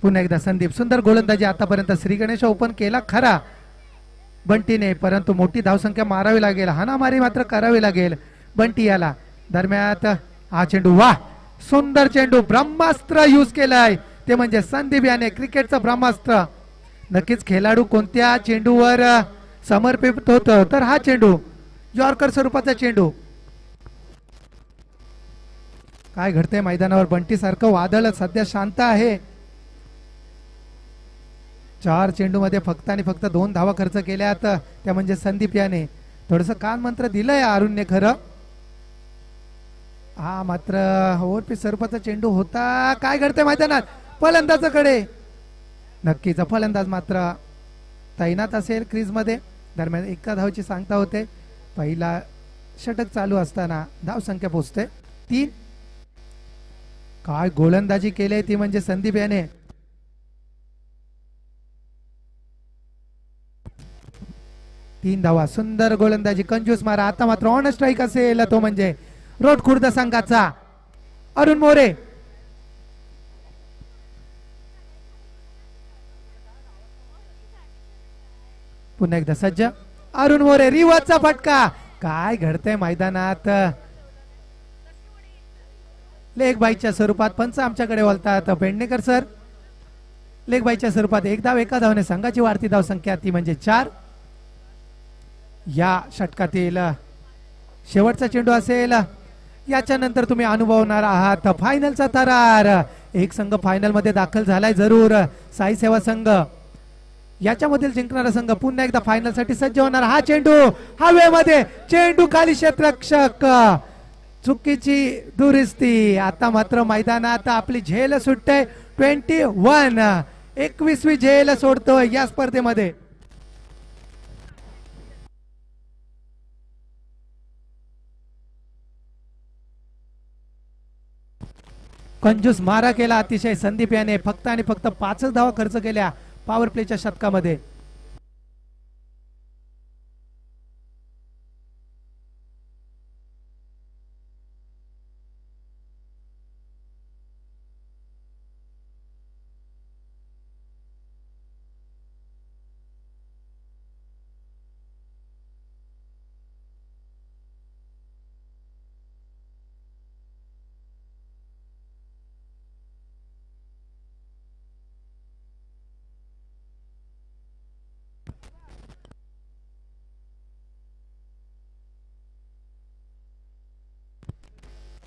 पुन्हा एकदा संदीप, सुंदर गोलंदाजी आतापर्यंत श्री गणेश ओपन केला खरा बंटीने, परंतु मोठी धावसंख्या मारावी लागेल, हाणामारी मात्र करावी लागेल बंटी याला. दरम्यान हा चेंडू, वा सुंदर चेंडू, ब्रह्मास्त्र यूज केलाय ते म्हणजे संदीप याने, क्रिकेटचं ब्रह्मास्त्र. नक्कीच खेळाडू कोणत्या चेंडूवर समर्पित होतं तर हा चेंडू, यॉर्कर स्वरूपाचा चेंडू. काय घडतंय मैदानावर, बंटी सारखं वादळ सध्या शांत आहे. 4 चेंडू मध्ये फक्त आणि फक्त 2 धावा खर्च केल्यात, त्या म्हणजे संदीप याने. थोडस कान मंत्र दिलंय अरुणने खरं. हा मात्र ओव्हरपिच स्वरूपाचा चेंडू होता. काय घडतंय मैदानात, फलंदाजाकडे. नक्कीच फलंदाज मात्र तैनात असेल क्रीज मध्ये. दरम्यान एका धावची सांगता होते. पहिला षटक चालू असताना धाव संख्या पोहोचते 3. काय गोलंदाजी केली ती म्हणजे संदीप याने. तीन धावा, सुंदर गोलंदाजी, कंजूस मारा. आता मात्र ऑन स्ट्राईक असेल तो म्हणजे रोड खुर्द संघाचा अरुण मोरे. पुन्हा एकदा सज्ज अरुण मोरे, रिवर्सचा फटका. काय घडतंय मैदानात, लेग बाईच्या स्वरूपात पंच आमच्याकडे बोलतात. पेडणेकर सर, लेग बाईच्या स्वरूपात एक धाव, एका धावने संघाची वाढती धाव संख्या ती म्हणजे 4. या षटकातील शेवटचा चेंडू असेल. याच्या नंतर तुम्ही अनुभवणार आहात फायनलचा थरार. एक संघ फायनल मध्ये दाखल झालाय जरूर, साई सेवा संघ. याच्यामधील जिंकणारा संघ पुन्हा एकदा फायनल साठी सज्ज होणार. हा चेंडू हवेमध्ये, चेंडू खाली, क्षेत्ररक्षक चुकीची दुरुस्ती. आता मात्र मैदानात आपली झेल सुटते. 21, 21वी झेल सोडतोय या स्पर्धेमध्ये. कंजूस मारा केला अतिशय संदीप याने. फक्त आणि फक्त 5 धावा खर्च केल्या पॉवर प्लेच्या शतकामध्ये.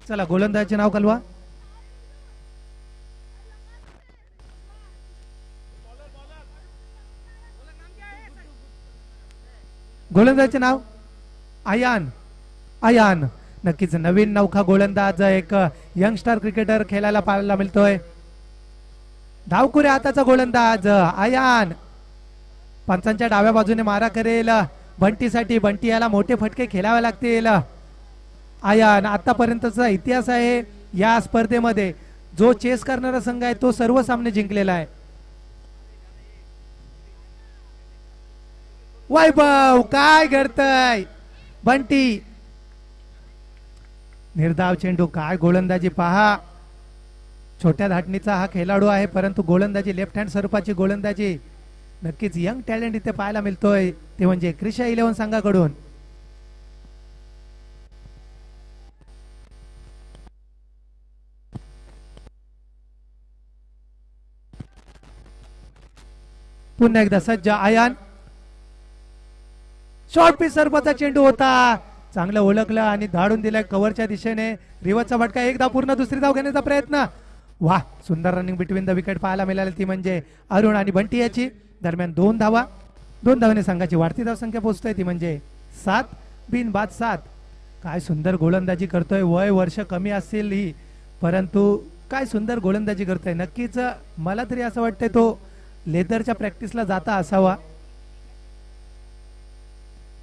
चला गोलंदाजाचे नाव कलवा. गोलंदाजाचे नाव अयान. अयान, नक्कीच नवीन नौखा गोलंदाज, एक यंगस्टर क्रिकेटर खेळायला पाहायला मिळतोय. धावकुरे हाताचा गोलंदाज अयान. पंचांच्या डाव्या बाजूने मारा करेल बंटीसाठी. बंटी याला मोठे फटके खेळावे लागतील. आयान, आतापर्यंतचा इतिहास आहे या स्पर्धेमध्ये, जो चेस करणारा संघ आहे तो सर्व सामने जिंकलेला आहे. वैभव, काय घडतंय, बंटी निर्धाव चेंडू. काय गोलंदाजी पहा, छोट्या धाटणीचा हा खेळाडू आहे, परंतु गोलंदाजी लेफ्ट हँड स्वरूपाची गोलंदाजी. नक्कीच यंग टॅलेंट इथे पाहायला मिळतोय, ते म्हणजे क्रिशा 11 संघाकडून. पुन्हा एकदा सज्ज आयान. शॉर्ट पिच सरपचा चेंडू होता, चांगलं ओळखलं आणि धाडून दिलाय कव्हरच्या दिशेने. रिवर्सचा फटका, एक धाव पूर्ण, दुसरी धाव घेण्याचा प्रयत्न. वाह, सुंदर रनिंग बिटवीन द विकेट पाहायला मिळाली ती म्हणजे अरुण आणि बंटी याची. दरम्यान 2 धावा, 2 धावाने संघाची वाढती धाव संख्या पोहोचतोय ती म्हणजे 7, बिनबाद 7. काय सुंदर गोलंदाजी करतोय, वय वर्ष कमी असेल ही, परंतु काय सुंदर गोलंदाजी करतोय. नक्कीच मला तरी असं वाटतंय तो लेदरच्या प्रॅक्टिसला जाता असावा,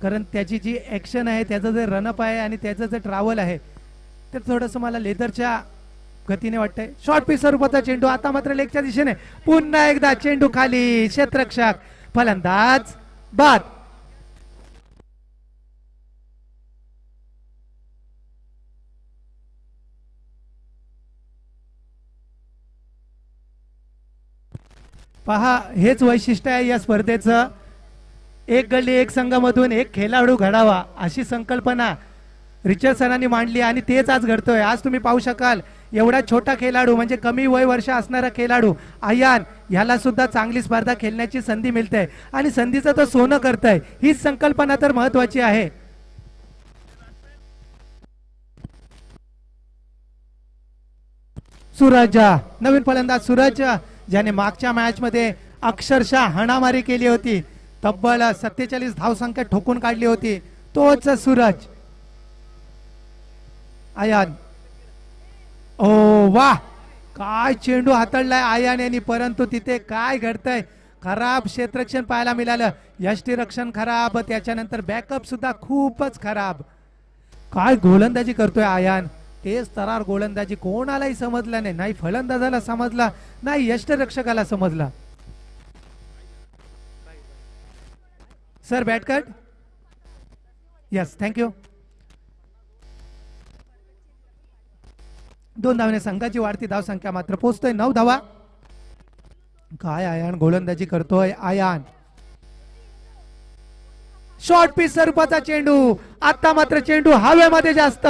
कारण त्याची जी ऍक्शन आहे, त्याचं जे रनअप आहे आणि त्याचं जे ट्रॅव्हल आहे ते थोडस मला लेदरच्या गतीने वाटतंय. शॉर्ट पिच स्वरूपाचा चेंडू, आता मात्र लेगच्या दिशेने. पुन्हा एकदा चेंडू खाली, क्षेत्ररक्षक, फलंदाज बाद. पहा हेच वैशिष्ट्य आहे या स्पर्धेचं. एक गल्ली एक संघामधून एक खेळाडू घडावा अशी संकल्पना रिचर्ड सरांनी मांडली आणि तेच आज घडतोय. आज तुम्ही पाहू शकाल एवढा छोटा खेळाडू म्हणजे कमी वय वर्ष असणारा खेळाडू आयान ह्याला सुद्धा चांगली स्पर्धा खेळण्याची संधी मिळते आणि संधीचं तो सोनं करतंय. हीच संकल्पना तर महत्वाची आहे. सूरज नवीन फलंदाज सूरज ज्याने मागच्या मॅच मध्ये अक्षरशः हाणामारी केली होती, तब्बल 47 धावसंख्या ठोकून काढली होती, तोच सूरज. आयान ओ वाह काय चेंडू हाताळलाय आयान यांनी, परंतु तिथे काय घडतंय खराब क्षेत्ररक्षण पाहायला मिळालं. यष्टीरक्षण खराब, त्याच्यानंतर बॅकअप सुद्धा खूपच खराब. काय गोलंदाजी करतोय आयान, तेच तरार गोलंदाजी कोणालाही समजला नाही, नाही फलंदाजाला समजला नाही यष्टीरक्षकाला समजला. Sir bat cut. Yes thank you. 2 धावने संघाची वाढती धावसंख्या मात्र पोहोचतोय 9 धावा. काय आयान गोलंदाजी करतोय आयान. शॉर्ट पिच स्वरूपाचा चेंडू, आता मात्र चेंडू हवेमध्ये जास्त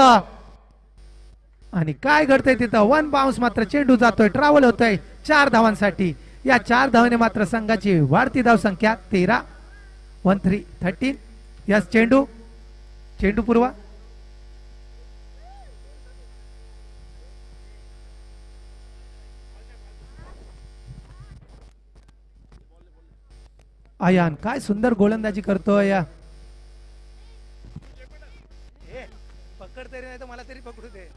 आणि काय घडतंय तिथं 1 बाउन्स मात्र चेंडू जातोय, ट्रॅव्हल होतोय 4 धावांसाठी. या 4 धावाने मात्र संघाची वाढती धावसंख्या 13. 13. यस चेंडू पूर्व. आयान काय सुंदर गोलंदाजी करतोय. पकड तरी नाही तर मला तरी पकडू दे.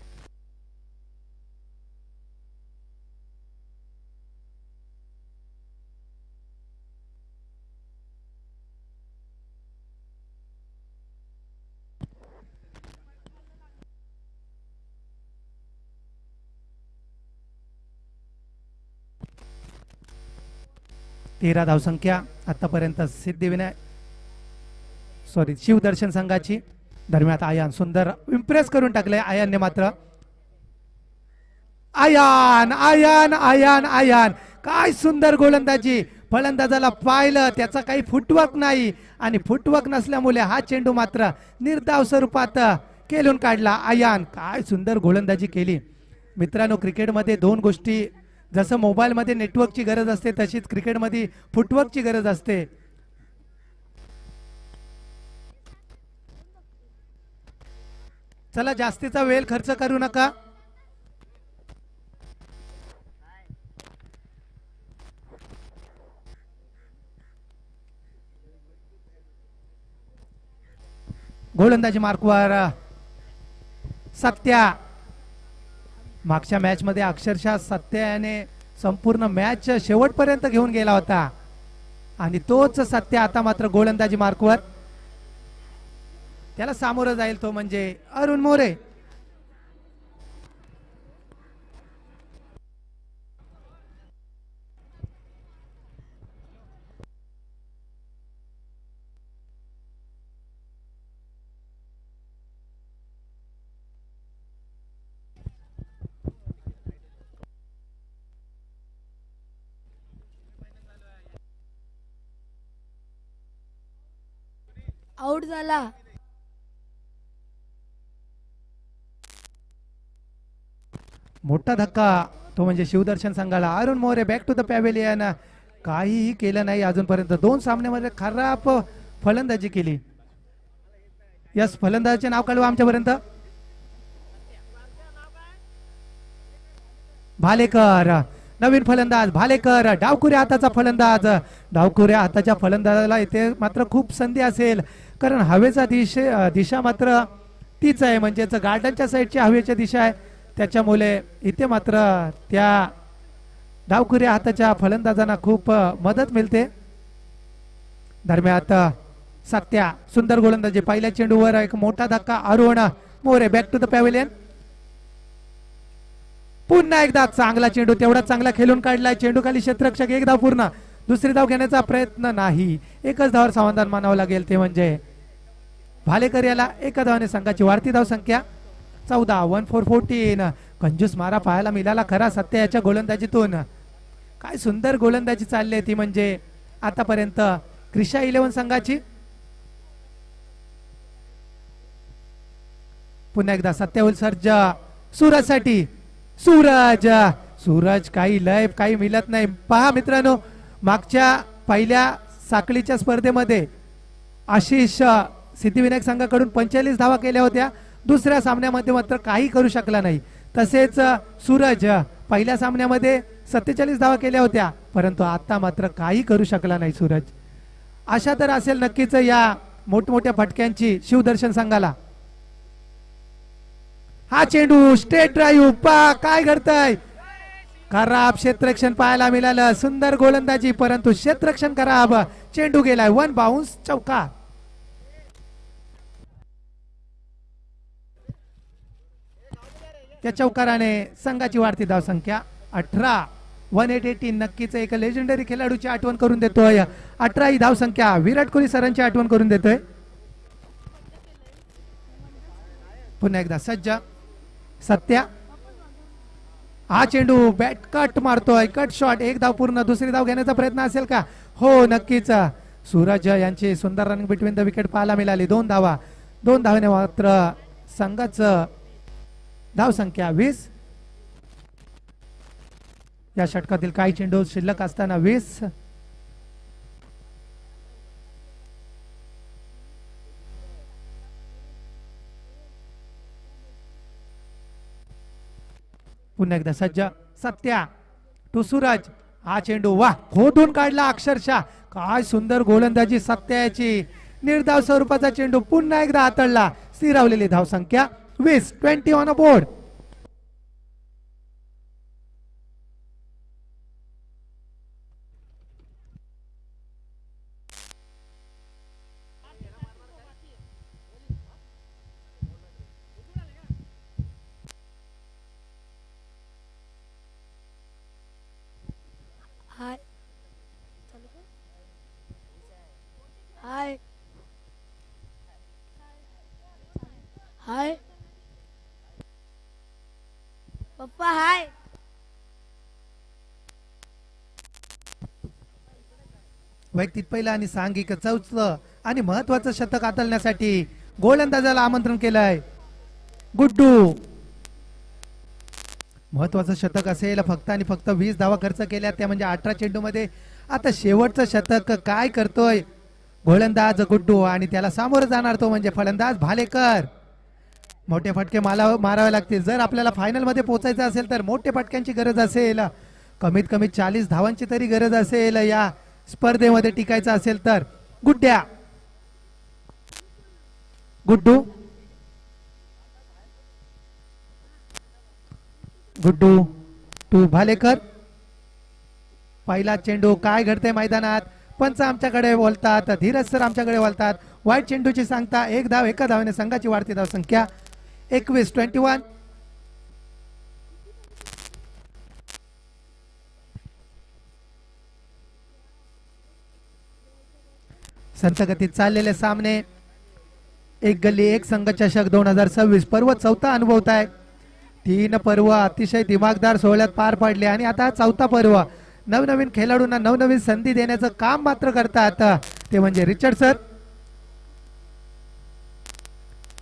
तेरा धावसंख्या आतापर्यंत शिवदर्शन संघाची. दरम्यान आयान सुंदर इम्प्रेस करून टाकले आयानने मात्र. आयान आयान आयान आयान काय सुंदर गोलंदाजी. फलंदाजाला पाहिलं, त्याचा काही फुटवर्क नाही आणि फुटवर्क नसल्यामुळे हा चेंडू मात्र निर्धाव स्वरूपात खेळून काढला. आयान काय सुंदर गोलंदाजी केली. मित्रांनो क्रिकेटमध्ये 2 गोष्टी, जसं मोबाईल मध्ये नेटवर्कची गरज असते तशीच क्रिकेटमध्ये फुटवर्कची गरज असते. चला जास्तीचा वेळ खर्च करू नका. गोलंदाजी मार्कवर सत्या. मागच्या मॅच मध्ये अक्षरशः सत्या याने संपूर्ण मॅच शेवटपर्यंत घेऊन गेला होता आणि तोच सत्या आता मात्र गोलंदाजी मार्कवर. त्याला सामोरं जाईल तो म्हणजे अरुण मोरे. आउट झाला. मोठा धक्का तो म्हणजे शिवदर्शन संघाला. Arun More back to the pavilion. काहीही केलं नाही अजूनपर्यंत. 2 सामन्यामध्ये खराब फलंदाजी केली. यस फलंदाजाचे नाव कळवा आमच्यापर्यंत. भालेकर नवीन फलंदाज भालेकर. डावखुऱ्या हाताचा फलंदाज. डावखुऱ्या हाताच्या फलंदाजाला इथे मात्र खूप संधी असेल, कारण हवेचा दिशा मात्र तीच आहे, म्हणजे गार्डनच्या साईडची हवेची दिशा आहे, त्याच्यामुळे इथे मात्र त्या डावखुऱ्या हाताच्या फलंदाजांना खूप मदत मिळते. दरम्यान सत्या सुंदर गोलंदाजी. पहिल्या चेंडूवर एक मोठा धक्का. Arun More back to the pavilion. पुन्हा एकदा चांगला चेंडू, तेवढा चांगला खेळून काढलाय. चेंडू खाली क्षेत्ररक्षक. 1 धाव पूर्ण. दुसरी धाव घेण्याचा प्रयत्न नाही. 1च धावावर समाधान मानावं लागेल, ते म्हणजे भालेकर याला. 1 धावाने संघाची वाढती धाव संख्या 14. 1 4 14. कंजूस मारा पाहायला मिळाला खरा सत्या याच्या गोलंदाजीतून. काय सुंदर गोलंदाजी चालली आहे ती म्हणजे आतापर्यंत क्रिशा 11 संघाची. पुन्हा एकदा सत्यावल सर्ज सूरजसाठी. सूरज सूरज काही लय काही मिळत नाही. पहा मित्रांनो, मागच्या पहिल्या साखळीच्या स्पर्धेमध्ये आशिष सिद्धिविनायक संघाकडून 45 धावा केल्या होत्या. दुसऱ्या सामन्यामध्ये मात्र काही करू शकला नाही. तसेच सूरज पहिल्या सामन्यामध्ये 47 धावा केल्या होत्या, परंतु आता मात्र काही करू शकला नाही सूरज. आशा तर असेल नक्कीच या मोठमोठ्या फटक्यांची शिवदर्शन संघाला. हा चेंडू स्टेट ड्राईव्ह, पा काय घडतंय. खराब क्षेत्ररक्षण पाहायला मिळालं. सुंदर गोलंदाजी परंतु क्षेत्ररक्षण खराब. चेंडू गेलाय वन बाउन्स, चौका. त्या चौकाराने संघाची वाढती धावसंख्या 18. 118 नक्कीच एक लेजेंडरी खेळाडूची आठवण करून देतोय. 18 ही धावसंख्या विराट कोहली सरांची आठवण करून देतोय. पुन्हा एकदा सज्ज सत्या. हा चेंडू बॅट कट मारतोय, कट शॉट. एक धाव पूर्ण. दुसरी धाव घेण्याचा प्रयत्न असेल का? हो नक्कीच. सूरज यांची सुंदर रनिंग बिटवीन द विकेट पाहायला मिळाली. 2 धावा. 2 धावने मात्र संघाचं धावसंख्या 20. या षटकातील काही चेंडू शिल्लक असताना 20. पुन्हा एकदा सज्ज सत्या टू सूरज. हा चेंडू वा खोदून काढला अक्षरशः. काय सुंदर गोलंदाजी सत्याची. निर्धाव स्वरूपाचा चेंडू पुन्हा एकदा हाताळला. स्थिरावलेली धावसंख्या 20. 20 ऑन अ बोर्ड. हाय हाय हाय पप्पा हाय. वैयक्तिक पहिला आणि सांघिक चौथं आणि महत्वाचं शतक हाताळण्यासाठी गोलंदाजाला आमंत्रण केलंय गुड्डू. महत्वाचं शतक असेल. फक्त आणि फक्त 20 धावा खर्च केल्या त्या म्हणजे 18 चेंडू मध्ये. आता शेवटचं शतक काय करतोय गोलंदाज गुड्डू आणि त्याला सामोरं जाणार तो म्हणजे फलंदाज भालेकर. मोठे फटके मारावे लागतील जर आपल्याला फायनल मध्ये पोहोचायचं असेल तर. मोठे फटक्यांची गरज असेल. कमीत कमी 40 धावांची तरी गरज असेल या स्पर्धेमध्ये टिकायचं असेल तर. गुड्ड्या गुड्डू गुड्डू टू भालेकर. पहिला चेंडू. काय घडतंय मैदानात. पंच आमच्याकडे बोलतात, धीरज सर आमच्याकडे बोलतात. वाईट चेंडूची सांगता. 1 धाव. एका धावेने संघाची वाढती धाव संख्या 21. 21. संत गतीत चाललेले सामने. एक गल्ली एक संघ चषक 2026 पर्व चौथा अनुभवताय. 3 पर्व अतिशय दिमागदार सोहळ्यात पार पडले आणि आता 4था पर्व. नवनवीन खेळाडूंना नवनवीन संधी देण्याचं काम मात्र करतात ते म्हणजे रिचर्ड सर.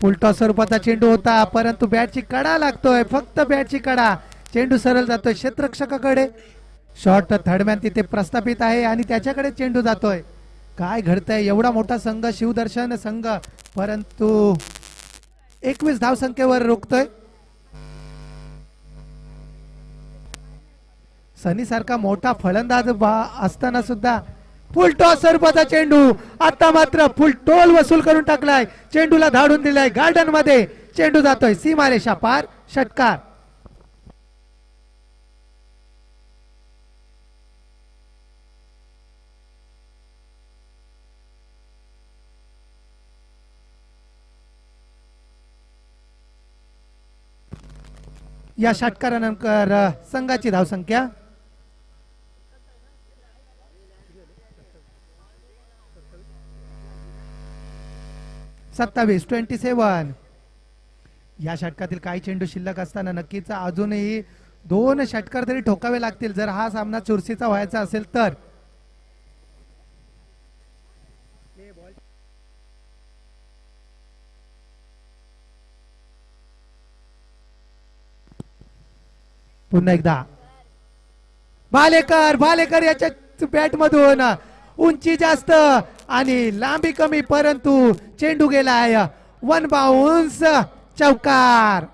उलटा स्वरूपाचा चेंडू होता परंतु बॅटची कडा लागतोय. फक्त बॅटची कडा. चेंडू सरळ जातोय क्षेत्ररक्षकाकडे. शॉट थर्डमॅन तिथे प्रस्थापित आहे आणि त्याच्याकडे चेंडू जातोय. काय घडतंय. एवढा मोठा संघ शिवदर्शन संघ परंतु 21 धावसंख्येवर रोखतोय. सनी सारखा मोठा फलंदाज असताना सुद्धा फुल टॉस स्वरूपाचा चेंडू. आता मात्र फुल टोल वसूल करून टाकलाय. चेंडूला धाडून दिलाय गार्डन मध्ये. चेंडू जातोय सीमारेषा पार. षटकार. या षटकारानंतर संघाची धावसंख्या 27. 27. या षटकातील काही चेंडू शिल्लक असताना नक्कीच अजूनही 2 षटकार तरी ठोकावे लागतील जर हा सामना चुरशीचा व्हायचा असेल तर. पुन्हा एकदा भालेकर याच्या बॅट मधून उंची जास्त आणि लांबी कमी परंतु चेंडू गेलाय वन बाउन्स चौकार.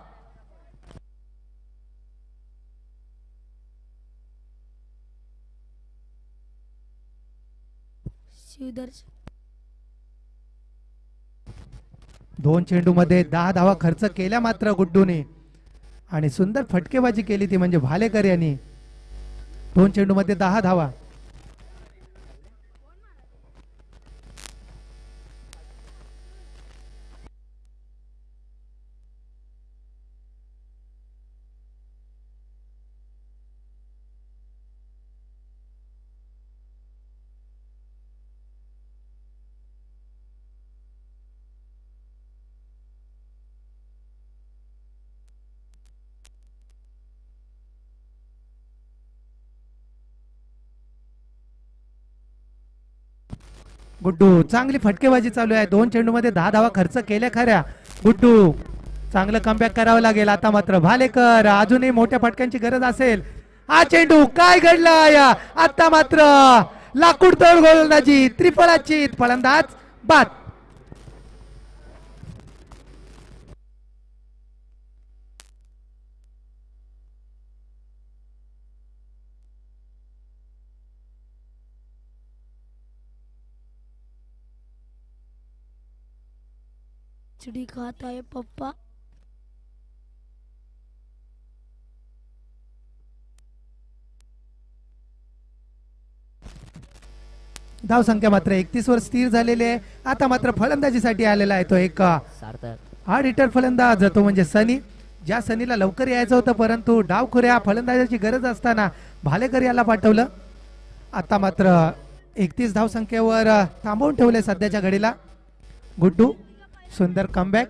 शिवदर्शन 2 चेंडू मध्ये 10 धावा खर्च केल्या मात्र गुड्डूने आणि सुंदर फटकेबाजी केली ती म्हणजे भालेकर यांनी. 2 चेंडू मध्ये 10 धावा. गुड्डू चांगली फटकेबाजी चालू आहे. 2 चेंडू मध्ये 10 धावा खर्च केल्या खऱ्या. गुड्डू चांगलं कमबॅक करावं लागेल आता मात्र. भालेकर अजूनही मोठ्या फटक्यांची गरज असेल. हा चेंडू काय घडलाय आता मात्र लाकूड तोड गोलंदाजी त्रिफळाची फलंदाज बाद. खिचड़ी खाता है पप्पा. धाव संख्या मात्र 31 वर स्थिर झालेली आहे. आता मात्र फलंदाजीसाठी आलेला आहे तो एक हार्ड हिटर फलंदाज तो म्हणजे सनी. ज्या सनीला लवकर यायचं होतं परंतु डावखुऱ्या फलंदाजाची गरज असताना भालेकर याला पाठवलं. आता मात्र 31 धाव संख्येवर थांबवून ठेवले सध्याच्या घडीला. गुड्डू सुंदर कमबॅक.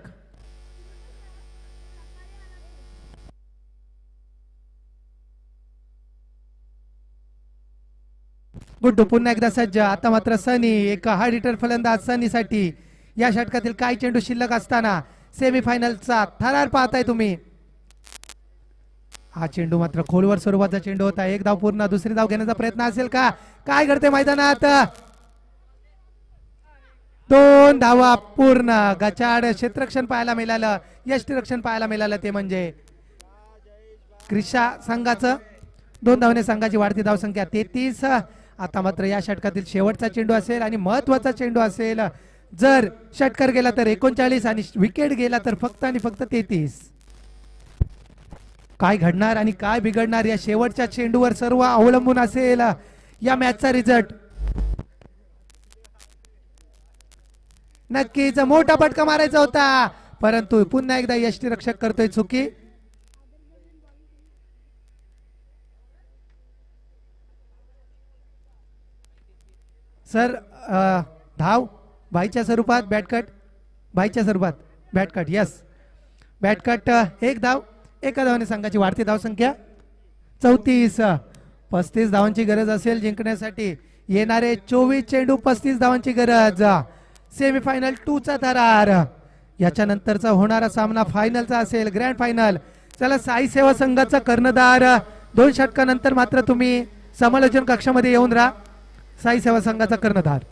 गुड्डू पुन्हा एकदा सज्ज. आता मात्र सनी एक हार्ड हिटर फलंदाज सनीसाठी या षटकातील काही चेंडू शिल्लक असताना सेमीफायनलचा थरार पाहताय तुम्ही. हा चेंडू मात्र खोलवर स्वरूपाचा चेंडू होता. एक धाव पूर्ण. दुसरी धाव घेण्याचा प्रयत्न असेल का? काय घडते मैदानात? 2 धावा पूर्ण. गचाड क्षेत्ररक्षण पाहायला मिळालं. यष्टिरक्षण पाहायला मिळालं ते म्हणजे क्रिशा संघाचं. 2 धावने संघाची वाढती धावसंख्या 33. आता मात्र या षटकातील शेवटचा चेंडू असेल आणि महत्वाचा चेंडू असेल. जर षटकार गेला तर 39 आणि विकेट गेला तर फक्त आणि फक्त 33. काय घडणार आणि काय बिघडणार या शेवटच्या चेंडूवर सर्व अवलंबून असेल या मॅचचा रिझल्ट. नक्कीच मोठा फटका मारायचा होता परंतु पुन्हा एकदा यष्टिरक्षक करतोय चुकी. सर धाव बाईच्या स्वरूपात बॅटकट. बाईच्या स्वरूपात बॅटकट. यस बॅटकट. 1 धाव. एका धावाने संघाची वाढती धावसंख्या 34. 35 धावांची गरज असेल जिंकण्यासाठी. येणारे 24 चेंडू 35 धावांची गरज. सेमीफायनल 2 चा थरार. याच्यानंतरचा होणारा सामना फायनलचा असेल. Grand final. चला साई सेवा संघाचा कर्णधार 2 षटकानंतर मात्र तुम्ही समालोचन कक्षामध्ये येऊन राहा. साई सेवा संघाचा कर्णधार.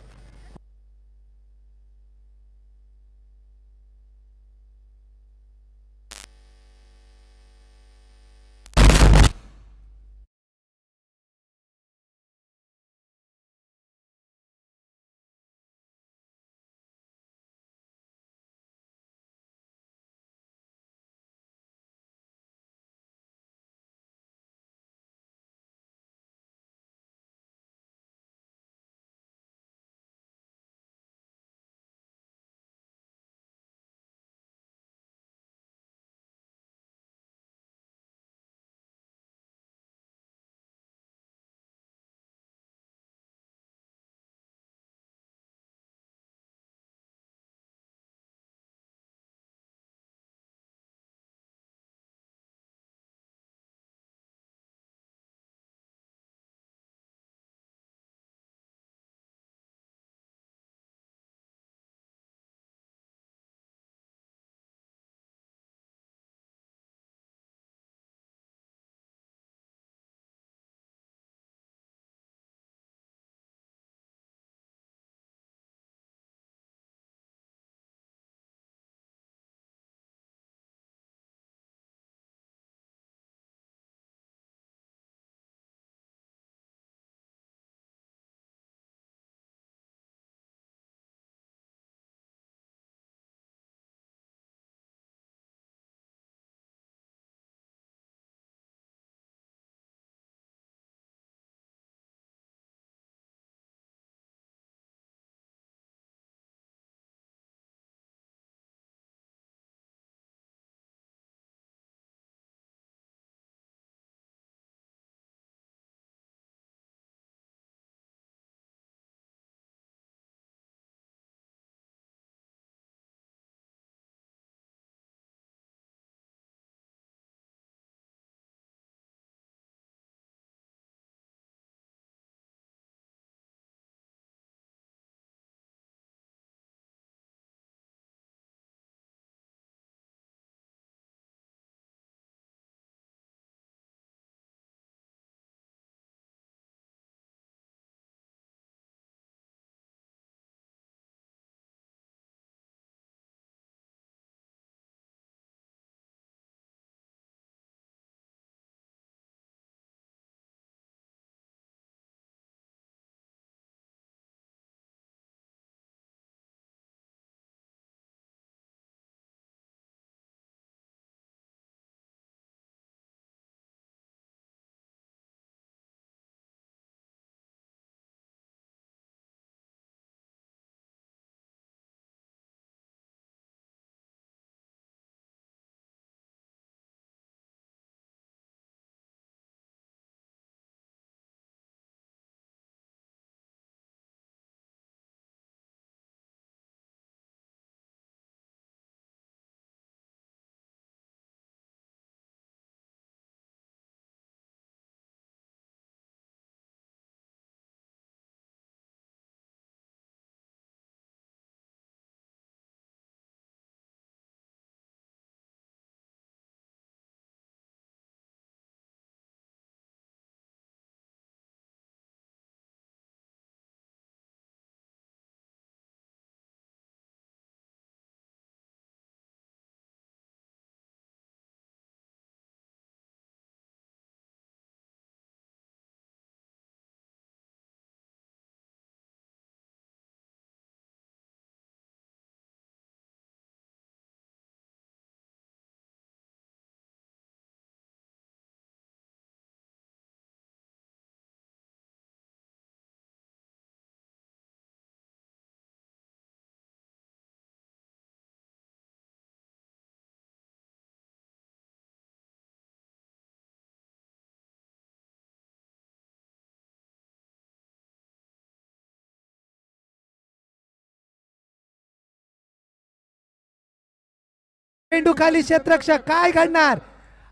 चेंडू खाली क्षेत्ररक्षक काय घडणार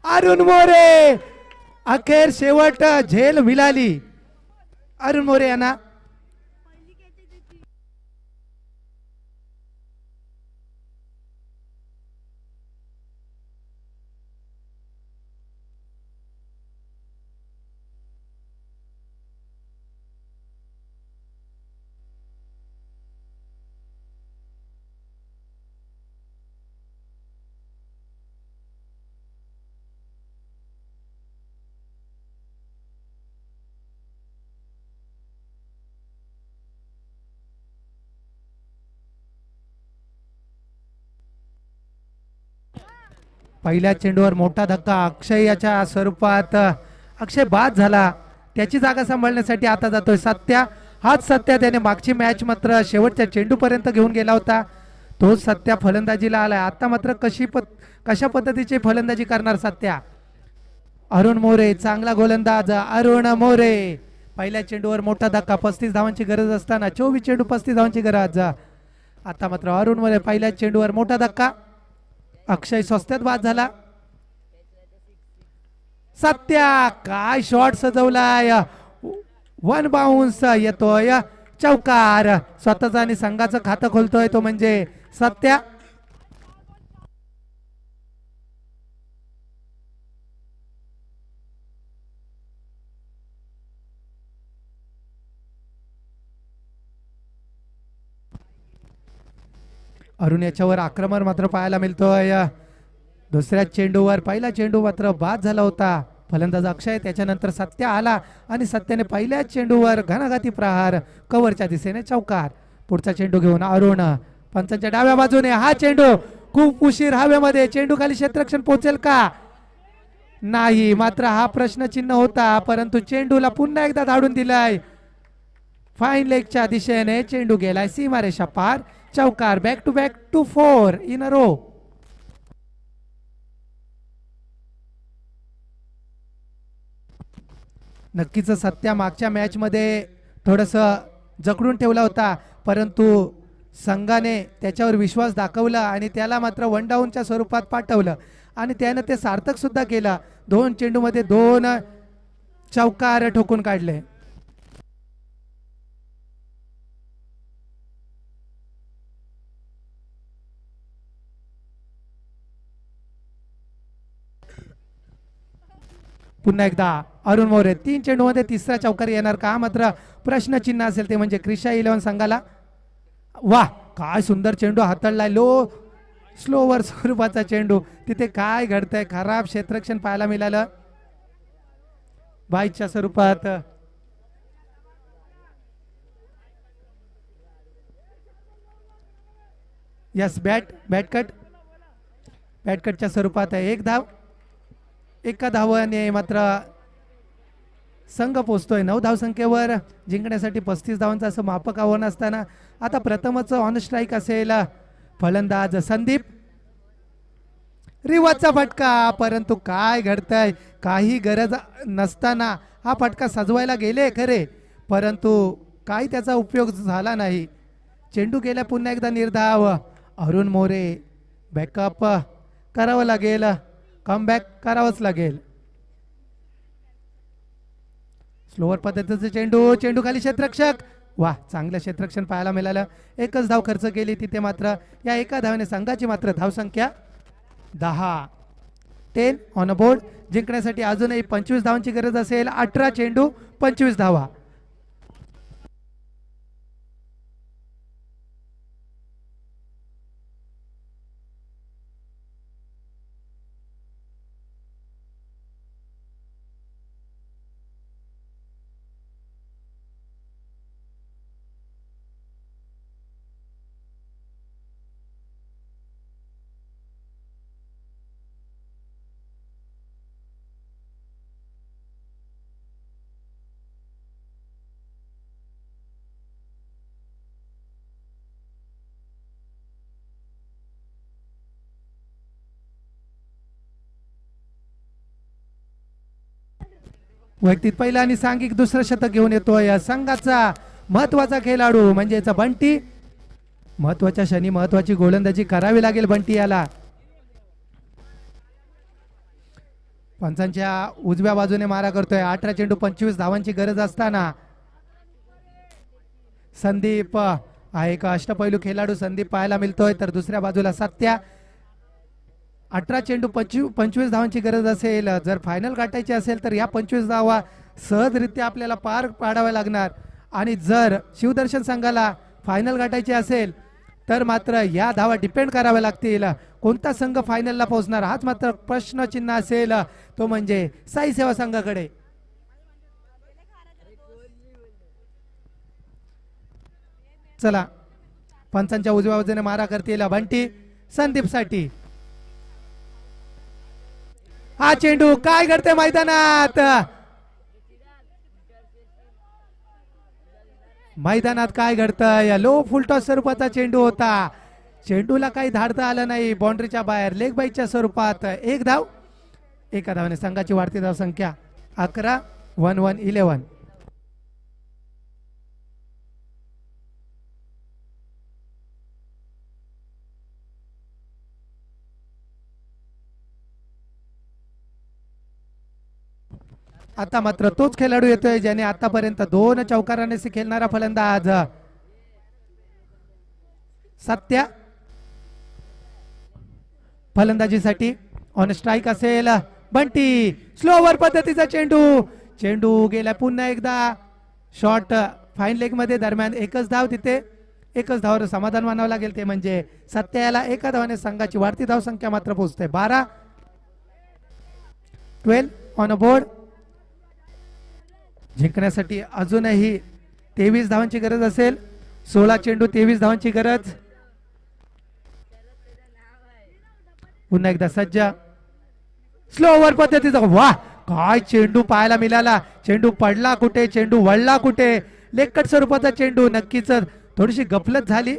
अरुण मोरे अखेर शेवट झेल मिळाली अरुण मोरे यांना पहिल्या चेंडूवर मोठा धक्का अक्षय याच्या स्वरूपात अक्षय बाद झाला त्याची जागा सांभाळण्यासाठी आता जातोय सत्या हाच सत्या त्याने मागची मॅच मात्र शेवटच्या चेंडू पर्यंत घेऊन गेला होता तो सत्या फलंदाजीला आलाय आता मात्र कशा पद्धतीची फलंदाजी करणार सत्या अरुण मोरे चांगला गोलंदाज अरुण मोरे पहिल्या चेंडूवर मोठा धक्का 35 धावांची गरज असताना 24 चेंडू 35 धावांची गरज आता मात्र अरुण मोरे पहिल्या चेंडूवर मोठा धक्का अक्षय स्वस्त्यात बाद झाला सत्या काय शॉट सजवलाय वन बाउन्स येतोय चौकार स्वतःचा आणि संघाचं खातं खोलतोय तो म्हणजे सत्या अरुण याच्यावर आक्रमण मात्र पाहायला मिळतोय दुसऱ्या चेंडूवर पहिला चेंडू मात्र बाद झाला होता फलंदाज अक्षय त्याच्यानंतर सत्या आला आणि सत्याने पहिल्या चेंडूवर घणाघाती प्रहार कव्हरच्या दिशेने चौकार पुढचा चेंडू घेऊन अरुण पंचांच्या डाव्या बाजूने हा चेंडू खूप उशीर हवेमध्ये चेंडू खाली क्षेत्ररक्षण पोहोचेल का नाही मात्र हा प्रश्नचिन्ह होता परंतु चेंडूला पुन्हा एकदा धाडून दिलाय फाईन लेगच्या दिशेने चेंडू गेलाय सीमारेषा पार चौकार back to 4 in a row नक्कीच सत्या मागच्या मॅच मध्ये थोडस जकडून ठेवला होता परंतु संघाने त्याच्यावर विश्वास दाखवला आणि त्याला मात्र वन डाऊनच्या स्वरूपात पाठवलं आणि त्यानं ते सार्थक सुद्धा केलं 2 चेंडू मध्ये 2 चौकार ठोकून काढले पुन्हा एकदा अरुण मोरे 3 चेंडू मध्ये तिसरा चौकार येणार का मात्र प्रश्नचिन्ह असेल ते म्हणजे क्रिशा 11 संघाला वाह काय सुंदर चेंडू हाताळलाय स्लोवर स्वरूपाचा चेंडू तिथे काय घडतंय खराब क्षेत्ररक्षण पाहायला मिळालं बाईच्या स्वरूपात यस बॅटकटच्या स्वरूपात आहे 1 धाव एका धावाने मात्र संघ पोहोचतोय 9 धावसंख्येवर जिंकण्यासाठी 35 धावांचं असं मापक आव्हान असताना आता प्रथमच ऑन स्ट्राईक असेल फलंदाज संदीप रिवाजचा फटका परंतु काय घडतंय काही गरज नसताना हा फटका सजवायला गेले खरे परंतु काही त्याचा उपयोग झाला नाही चेंडू गेला पुन्हा एकदा निर्धाव अरुण मोरे बॅकअप करावं लागेल कमबॅक करावंच लागेल स्लोवर पद्धतीचे चेंडू खाली क्षेत्ररक्षक वाह चांगलं क्षेत्ररक्षण पाहायला मिळालं एकच धाव खर्च केली तिथे मात्र या एका धावाने संघाची मात्र धावसंख्या 10 ऑन अ बोर्ड जिंकण्यासाठी अजूनही 25 धावांची गरज असेल 18 चेंडू 25 धावा वैयक्तिक पहिला आणि सांघिक दुसरं शतक घेऊन येतोय संघाचा महत्वाचा खेळाडू म्हणजे बंटी महत्वाच्या क्षणी महत्वाची गोलंदाजी करावी लागेल बंटी याला पंचांच्या उजव्या बाजूने मारा करतोय. 18 चेंडू 25 धावांची गरज असताना संदीप हा एक अष्टपैलू खेळाडू संदीप पाहायला मिळतोय. तर दुसऱ्या बाजूला सत्या. 18 चेंडू 25 धावांची गरज असेल. जर फायनल गाठायची असेल तर या 25 धावा सहजरित्या आपल्याला पार पाडाव्या लागणार. आणि जर शिवदर्शन संघाला फायनल गाठायची असेल तर मात्र या धावा डिपेंड कराव्या लागतील. कोणता संघ फायनलला पोहोचणार हाच मात्र प्रश्नचिन्ह असेल. तो म्हणजे साई सेवा संघाकडे. चला पंचांच्या उजव्या बाजूने मारा करतील बंटी संदीप साठी. हा चेंडू काय घडते मैदानात. मैदानात काय घडतंय. लो फुलटॉस स्वरूपाचा चेंडू होता. चेंडूला काही धाडता आलं नाही. बाउंड्रीच्या बाहेर लेग बाईच्या स्वरूपात एक धाव. एका धावाने संघाची वाढती धाव संख्या 11 11. आता मात्र तोच खेळाडू येतोय ज्याने आतापर्यंत 2 चौकाराने खेळणारा फलंदाज सत्या. फलंदाजीसाठी ऑन स्ट्राईक असेल बंटी. स्लोवर पद्धतीचा चेंडू गेला पुन्हा एकदा शॉर्ट फाईन लेग मध्ये. दरम्यान एकच धाव. तिथे एकच धावावर समाधान मानावं लागेल. ते म्हणजे सत्याला एका धावाने संघाची वाढती धाव संख्या मात्र पोहोचते 12 ऑन अ बोर्ड. जिंकण्यासाठी अजूनही 23 धावांची गरज असेल. 16 चेंडू 23 धावांची गरज. पुन्हा एकदा सज्ज. स्लो ओव्हर पद्धतीचा वाह काय चेंडू पाहायला मिळाला. चेंडू पडला कुठे, चेंडू वळला कुठे. लेकट स्वरूपाचा चेंडू. नक्कीच थोडीशी गफलत झाली.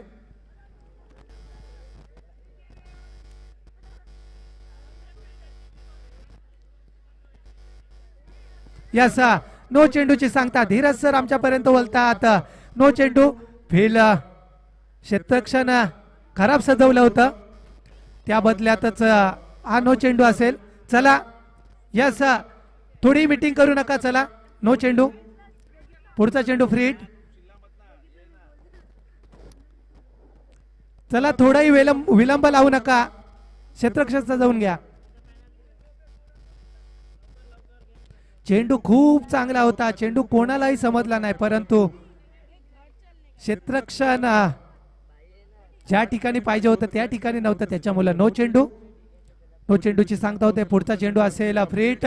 यस नो चेंडूची सांगता धीरज सर आमच्यापर्यंत बोलतात. नो चेंडू. फील क्षेत्ररक्षण खराब सजवलं होतं त्या बदल्यातच हा नो चेंडू असेल. चला यस थोडी मीटिंग करू नका. चला नो चेंडू. पुढचा चेंडू फ्री हिट. चला थोडाही विलंब लावू नका. क्षेत्ररक्षण सजवून घ्या. चेंडू खूप चांगला होता. चेंडू कोणालाही समजला नाही परंतु क्षेत्ररक्षण ज्या ठिकाणी पाहिजे होतं त्या ठिकाणी नव्हतं त्याच्यामुळे नो चेंडू. नो चेंडूची सांगता होते. पुढचा चेंडू असेल फ्री हिट.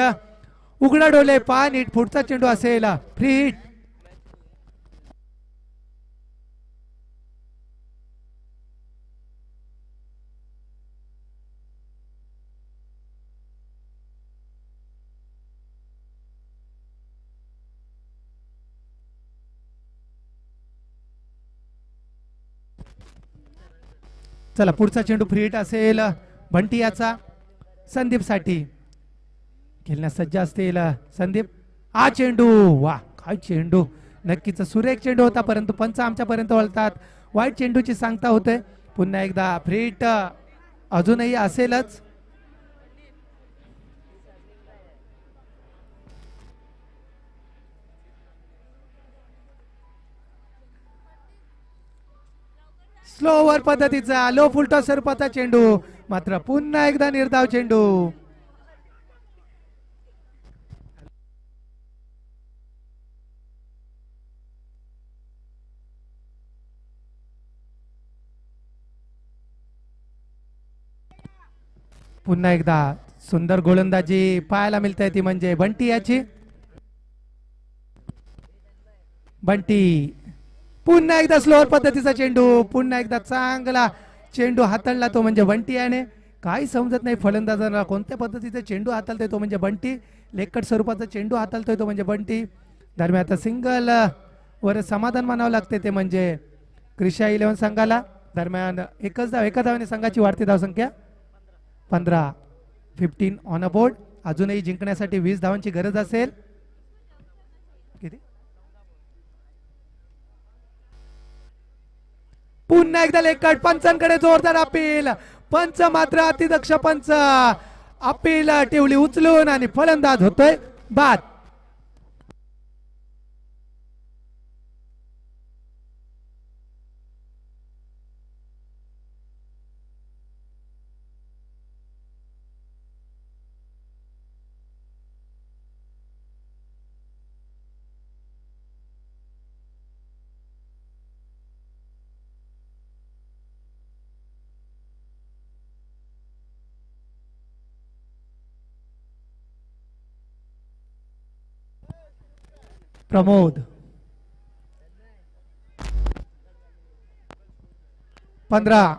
उघडा डोले पान हिट. पुढचा चेंडू असेल फ्री हिट. चला पुढचा चेंडू फ्री हिट असेल बंटी याचा. संदीप साठी खेळण्यास सज्ज असतील संदीप. हा चेंडू वा काय चेंडू. नक्कीच सुरेख चेंडू होता परंतु पंच आमच्यापर्यंत वळतात. वाईट चेंडूची सांगता होते. पुन्हा एकदा फ्री हिट अजूनही असेलच. स्लो ओव्हर पद्धतीचा लो फुलटॉस स्वरूपाचा चेंडू. मात्र पुन्हा एकदा निर्धाव चेंडू. पुन्हा एकदा सुंदर गोलंदाजी पाहायला मिळते ती म्हणजे बंटी याची. बंटी पुन्हा एकदा स्लोअर पद्धतीचा चेंडू. पुन्हा एकदा चांगला चेंडू हाताळला तो म्हणजे बंटी याने. काही समजत नाही फलंदाजांना कोणत्या पद्धतीचा चेंडू हाताळतोय तो म्हणजे बंटी. लेकट स्वरूपाचा चेंडू हाताळतोय तो म्हणजे बंटी. दरम्यान आता सिंगल वर समाधान मानावं लागते ते म्हणजे क्रिशा 11 संघाला. दरम्यान एकच धाव. एका धावाने संघाची वाढती धाव संख्या 15 ऑन अ बोर्ड. अजूनही जिंकण्यासाठी 20 धावांची गरज असेल. किती पुन्हा एकदा लेकट. पंचांकडे जोरदार अपील. पंच मात्र अतिदक्ष पंच. अपील टिवली उचलून आणि फलंदाज होतोय बाद. प्रमोद 15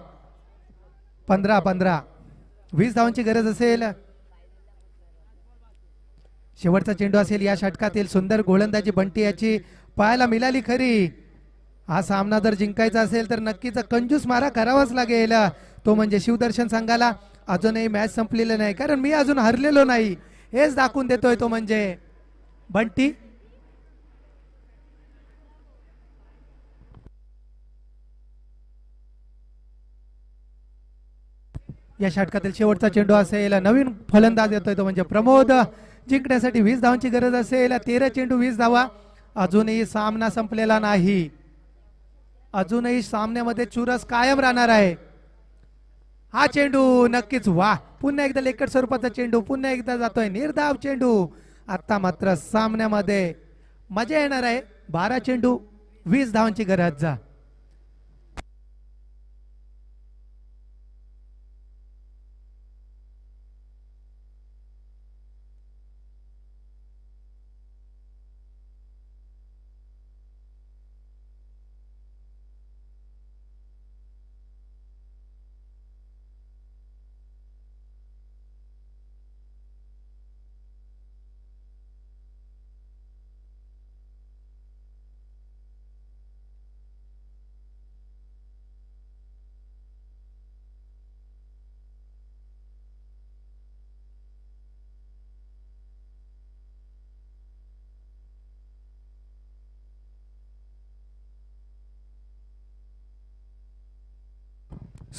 20 धावांची गरज असेल. शेवटचा चेंडू असेल या षटकातील. सुंदर गोलंदाजी बंटी याची पाहायला मिळाली खरी. हा सामना जर जिंकायचा असेल तर नक्कीच कंजूस मारा करावाच लागेल. तो म्हणजे शिवदर्शन संघाला. अजूनही मॅच संपलेलं नाही कारण मी अजून हरलेलो नाही हेच दाखवून देतोय तो म्हणजे बंटी. या षटकातील शेवटचा चेंडू असेल. नवीन फलंदाज येतोय तो म्हणजे प्रमोद. जिंकण्यासाठी 20 धावांची गरज असेल. 13 चेंडू 20 धावा. अजूनही सामना संपलेला नाही. अजूनही सामन्यामध्ये चुरस कायम राहणार आहे. हा चेंडू नक्कीच वा. पुन्हा एकदा लेकट स्वरूपाचा चेंडू पुन्हा एकदा जातोय निर्धाव चेंडू. आता मात्र सामन्यामध्ये मजा येणार आहे. 12 चेंडू 20 धावांची गरज.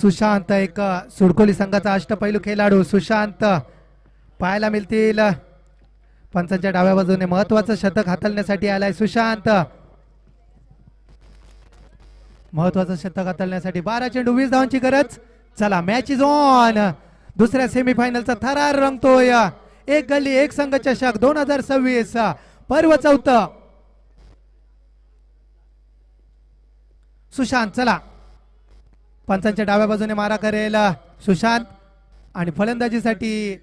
सुशांत एक सुडकोली संघाचा अष्टपैलू खेळाडू. सुशांत पाहायला मिळतील. पंचांच्या डाव्या बाजूने महत्वाचं शतक हाताळण्यासाठी आलाय सुशांत. महत्वाचं शतक हाताळण्यासाठी 12 चेंडू 20 धावांची गरज. चला मॅच इज ऑन. दुसऱ्या सेमीफायनलचा थरार रंगतोय. एक गल्ली एक संघ चषक 2026 पर्व 4. सुशांत चला पंचांच्या डाव्या बाजूने मारा करेल सुशांत आणि फलंदाजीसाठी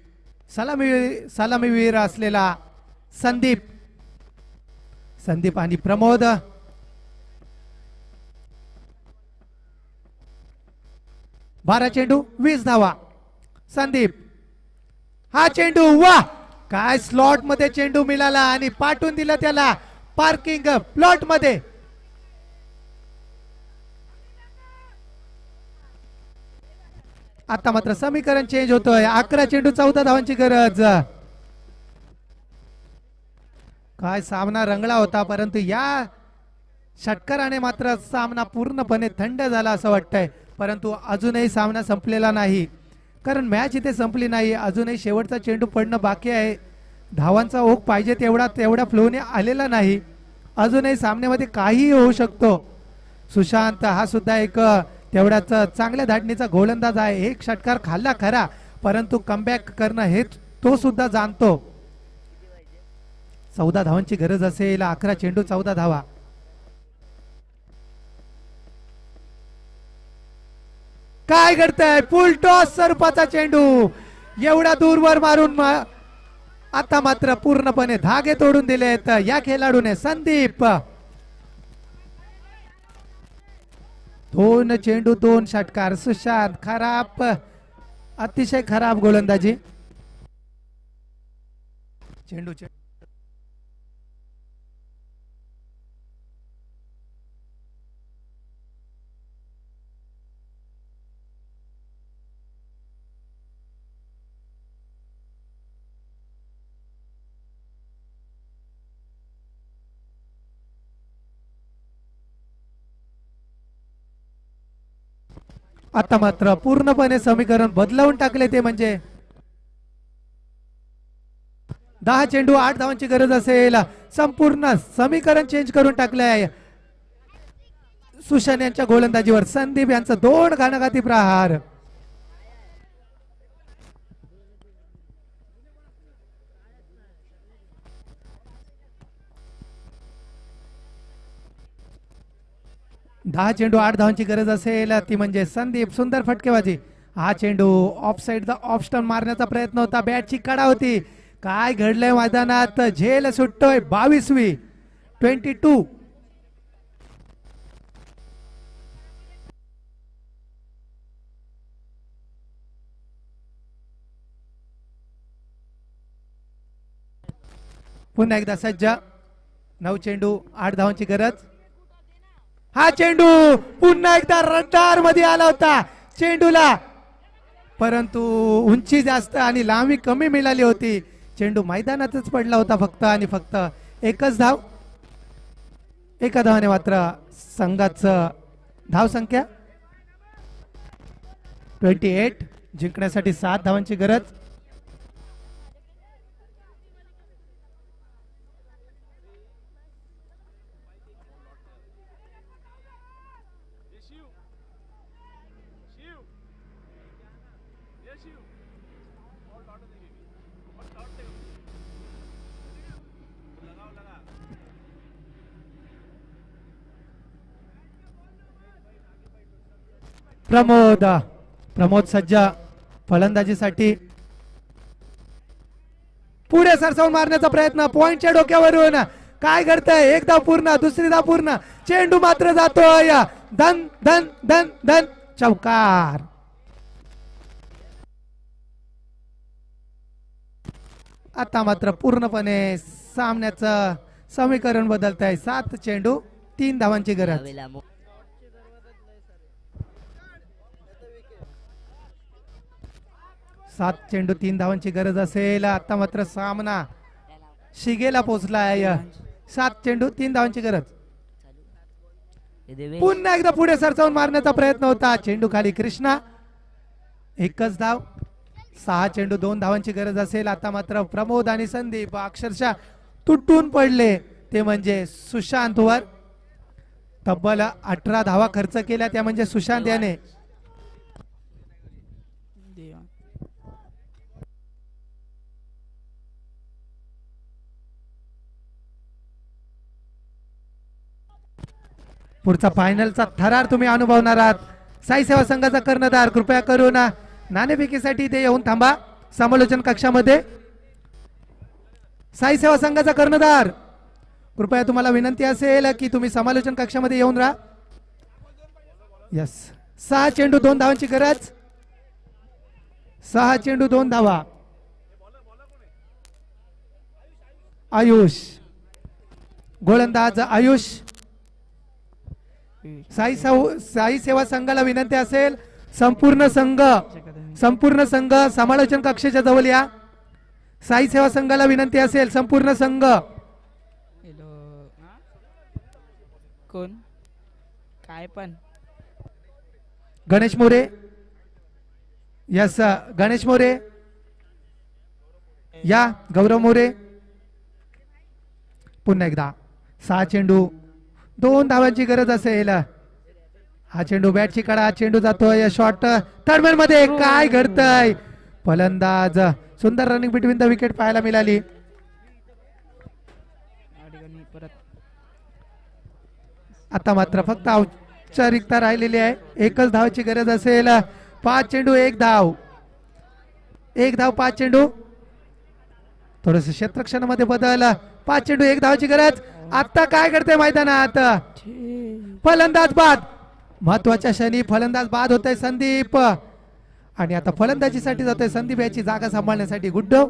सलामीवीर असलेला संदीप आणि प्रमोद. बारा चेंडू 20 धावा. संदीप हा चेंडू वा. काय स्लॉट मध्ये चेंडू मिळाला आणि पाठवून दिला त्याला पार्किंग प्लॉट मध्ये. आता मात्र समीकरण चेंज होतोय. 11 चेंडू 14 धावांची गरज. काय सामना रंगला होता परंतु या षटकाराने मात्र सामना पूर्णपणे थंड झाला असं वाटतंय. परंतु अजूनही सामना संपलेला नाही कारण मॅच इथे संपली नाही. अजूनही शेवटचा चेंडू पडणं बाकी आहे. धावांचा ओघ पाहिजे तेवढ्या फ्लोने आलेला नाही. अजूनही सामन्यामध्ये काहीही होऊ शकतो. सुशांत हा सुद्धा एक तेवढ्याच चांगल्या धाटणीचा गोलंदाज आहे. एक षटकार खाल्ला खरा परंतु कमबॅक करणं हे तो सुद्धा जाणतो. 14 धावांची गरज असेल. 11 चेंडू 14 धावा. काय करताय फुल टॉस स्वरूपाचा चेंडू एवढा दूरवर मारून आता मात्र पूर्णपणे धागे तोडून दिलेत या खेळाडूने संदीप. 2 चेंडू 2 षटकार. सुशांत खराब अतिशय खराब गोलंदाजी. चेंडू आता मात्र पूर्णपणे समीकरण बदलवून टाकले ते म्हणजे 10 चेंडू 8 धावांची गरज असेल. संपूर्ण समीकरण चेंज करून टाकलंय सुशांत यांच्या गोलंदाजीवर. संदीप यांचा 2 घाणाघाती प्रहार. दहा चेंडू 8 धावांची गरज असेल ती म्हणजे संदीप. सुंदर फटकेबाजी. हा चेंडू ऑफ साइड ऑफ स्टंप मारण्याचा प्रयत्न होता. बॅटची कडा होती. काय घडलंय मैदानात. झेल सुटतोय 22वी 22. पुन्हा एकदा सज्ज. 9 चेंडू 8 धावांची गरज. हा चेंडू पुन्हा एकदा रडार मध्ये आला होता चेंडूला, परंतु उंची जास्त आणि लांबी कमी मिळाली होती. चेंडू मैदानातच पडला होता फक्त आणि फक्त एकच धाव. एका धावाने मात्र संघाचं धावसंख्या 28. जिंकण्यासाठी 7 धावांची गरज. प्रमोद सज्जा फलंदाजीसाठी. पुढे सरसावून मारण्याचा प्रयत्न. पॉइंटच्या डोक्यावरून काय घडतंय. एक धाव पूर्ण, दुसरी धाव पूर्ण. चेंडू मात्र जातोय. धन धन धन धन चौकार. आता मात्र पूर्णपणे सामन्याचं समीकरण बदलत आहे. 7 चेंडू 3 धावांची गरज. 7 चेंडू 3 धावांची गरज असेल. आता मात्र सामना शिगेला पोहोचलाय. 7 चेंडू 3 धावांची गरज. पुन्हा एकदा पुढे सरसावून मारण्याचा प्रयत्न होता. चेंडू खाली कृष्णा. एकच धाव. 6 चेंडू 2 धावांची गरज असेल. आता मात्र प्रमोद आणि संदीप अक्षरशः तुटून पडले. ते म्हणजे सुशांत वर. तब्बल 18 धावा खर्च केल्या त्या म्हणजे सुशांत याने. पुढचा फायनलचा थरार तुम्ही अनुभवणार आहात. साई सेवा संघाचा कर्णधार कृपया करून नाणेफेकीसाठी इथे येऊन थांबा समालोचन कक्षामध्ये. साई सेवा संघाचा कर्णधार कृपया तुम्हाला विनंती असेल की तुम्ही समालोचन कक्षामध्ये येऊन राहा. यस. 6 चेंडू 2 धावांची गरज. 6 चेंडू 2 धावा. आयुष गोलंदाज. आयुष. साई सेवा संघाला विनंती असेल संपूर्ण संघ समालोचन कक्षाच्या जवळ या. साई सेवा संघाला विनंती असेल संपूर्ण संघ. कोण काय पण. गणेश मोरे. यस गणेश मोरे या. गौरव मोरे. पुन्हा एकदा 6 चेंडू 2 धावांची गरज असेल. हा चेंडू बॅटची कडा. चेंडू जातोय शॉर्ट थर्डमॅन मध्ये. काय घडतंय. फलंदाज. सुंदर रनिंग बिटवीन द विकेट पाहायला मिळाली. आता मात्र फक्त औपचारिकता राहिलेली आहे. एकच धावाची गरज असेल. 5 चेंडू 1 धाव. 1 धाव 5 चेंडू. थोडस क्षेत्रक्षणामध्ये बदल. 5 चेंडू 1 धावाची गरज. आता काय करते मैदानात. फलंदाज बाद. महत्वाच्या क्षणी फलंदाज बाद होतय संदीप. आणि आता फलंदाजीसाठी जातोय संदीप याची जागा सांभाळण्यासाठी गुड्डो.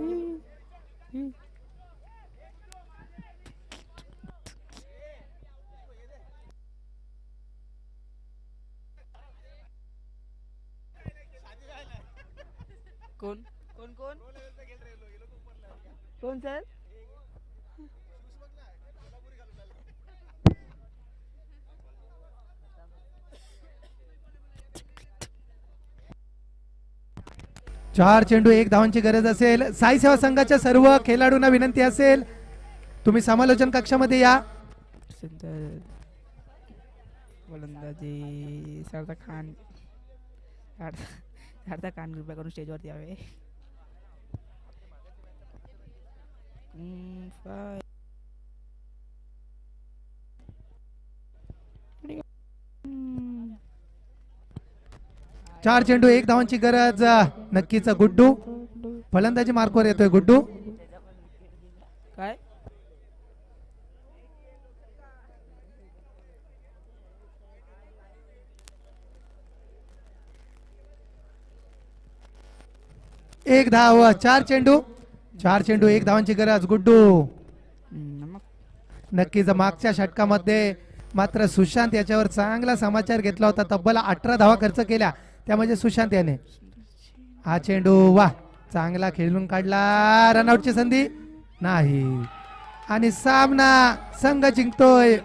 कोण कोण कोण कोण सर. 4 चेंडू 1 धावांची गरज असेल. साई सेवा संघाच्या सर्व खेळाडूंना विनंती असेल तुम्ही समालोचन कक्षामध्ये या. सुंदर गोलंदाजी शारदा खान शारदा खान कृपया करून स्टेजवरती यावे. फाय. 4 चेंडू 1 धावांची गरज. नक्कीच गुड्डू फलंदाजी मार्कवर येतोय. गुड्डू काय एक धाव. 4 चेंडू 1 धावांची गरज. गुड्डू नमक नक्कीच मागच्या षटकामध्ये मात्र सुशांत याच्यावर चांगला समाचार घेतला होता. तब्बल 18 धावा खर्च केल्या त्या म्हणजे सुशांत याने. हा चेंडू वा चांगला खेळून काढला. रनआउटची संधी नाही आणि सामना संघ जिंकतोय.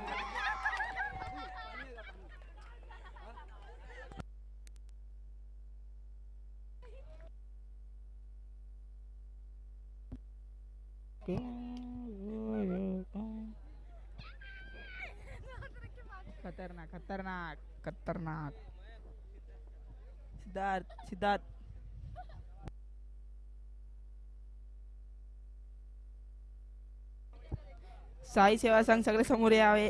खतरनाक खतरनाक खतरनाक. सिद्धार्थ सिद्धार्थ साई सेवा संघ सगळे समोर यावे.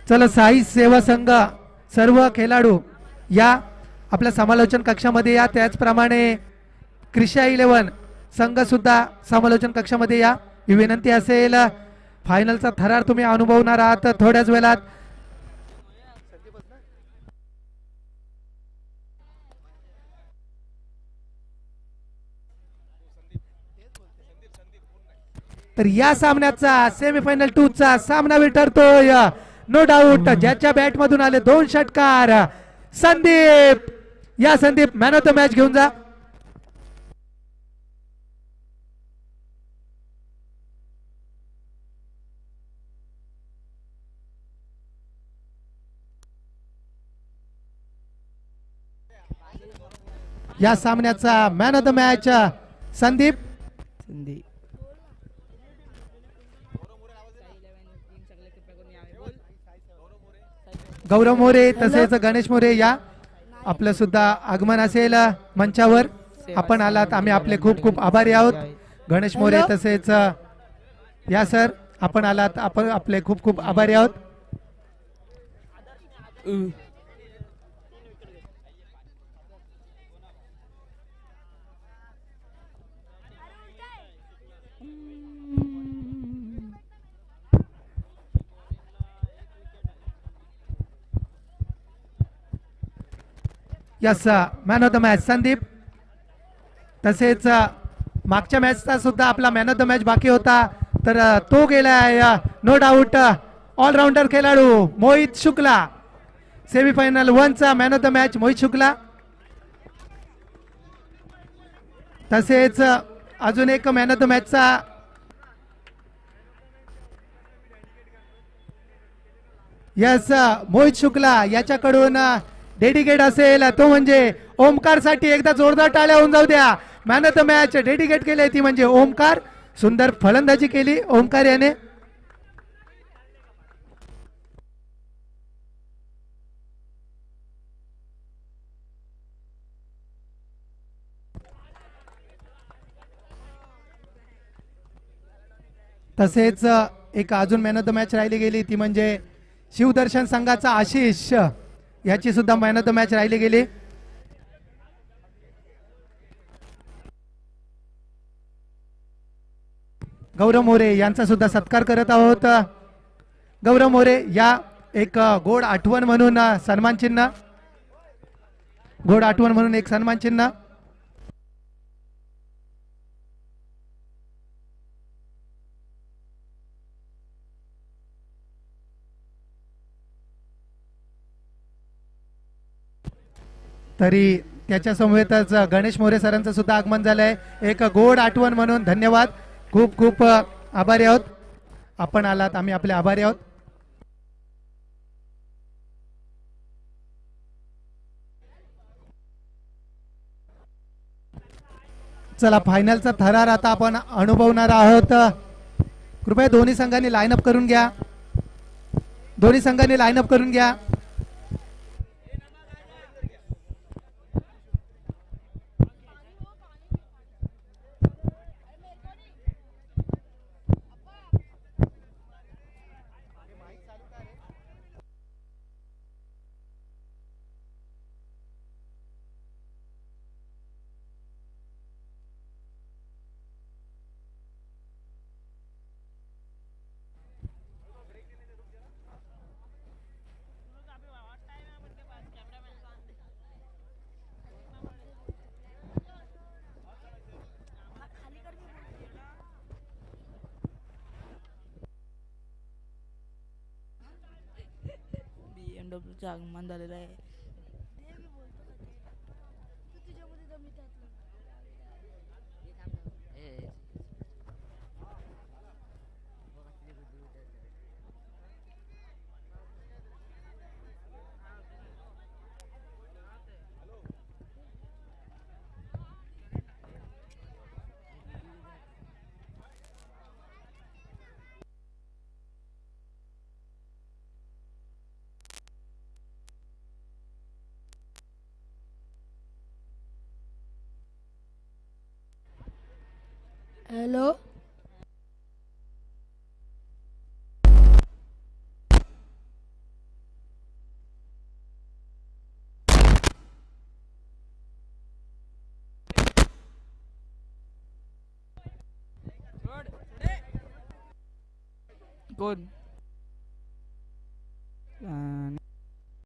चला साई सेवा संघ सर्व खेळाडू या आपल्या समालोचन कक्षामध्ये या. त्याचप्रमाणे क्रिशा 11 संघ सुद्धा समालोचन कक्षामध्ये या ही विनंती असेल. फायनलचा थरार तुम्ही अनुभवणार आहात थोड्याच वेळात. तर या सामन्याचा सेमीफायनल 2 चा सामना ठरतोय. नो डाऊट ज्याच्या बॅट मधून आले 2 षटकार संदीप. या Sandeep man of the match घेऊन जा. या सामन्याचा man of the match Sandeep. संधी गौरव मोरे तसेच गणेश मोरे या आपलं सुद्धा आगमन असेल मंचावर. आपण आलात आम्ही आपले खूप खूप आभारी आहोत. गणेश मोरे तसेच या सर आपण आलात आपण आपले खूप खूप आभारी आहोत. Yes man of the match Sandeep. तसेच मागच्या मॅचचा सुद्धा आपला मॅन ऑफ द मॅच बाकी होता तर तो गेलाय. नो डाऊट ऑलराऊंडर खेळाडू मोहित शुक्ला. सेमीफायनल 1 चा man of the match Mohit Shukla. तसेच अजून एक मॅन ऑफ द मॅचचा यस मोहित शुक्ला याच्याकडून डेडिकेट असेल तो म्हणजे ओमकार साठी एकदा जोरदार टाळ्या होऊन जाऊ द्या. Man of the match dedicate केली ती म्हणजे ओमकार. सुंदर फलंदाजी केली ओमकार याने. तसेच एक अजून मॅन ऑफ द मॅच राहिली गेली ती म्हणजे शिवदर्शन संघाचा आशिष याची सुद्धा मॅन ऑफ द मॅच राहिली गेली. गौरव मोरे यांचा सुद्धा सत्कार करत आहोत. गौरव मोरे या एक गोड आठवण म्हणून सन्मान चिन्ह. गोड आठवण म्हणून एक सन्मान चिन्ह. तरी त्याच्या समवेतच गणेश मोरे सरांचं सुद्धा आगमन झालंय. एक गोड आठवण म्हणून धन्यवाद. खूप खूप आभारी आहोत. आपण आलात आम्ही आपले आभारी आहोत. चला फायनलचा थरार आता आपण अनुभवणार आहोत. कृपया दोन्ही संघांनी लाईनअप करून घ्या. दोन्ही संघांनी लाईनअप करून घ्या. BMW आगमन झालेलं आहे. हॅलो. कोण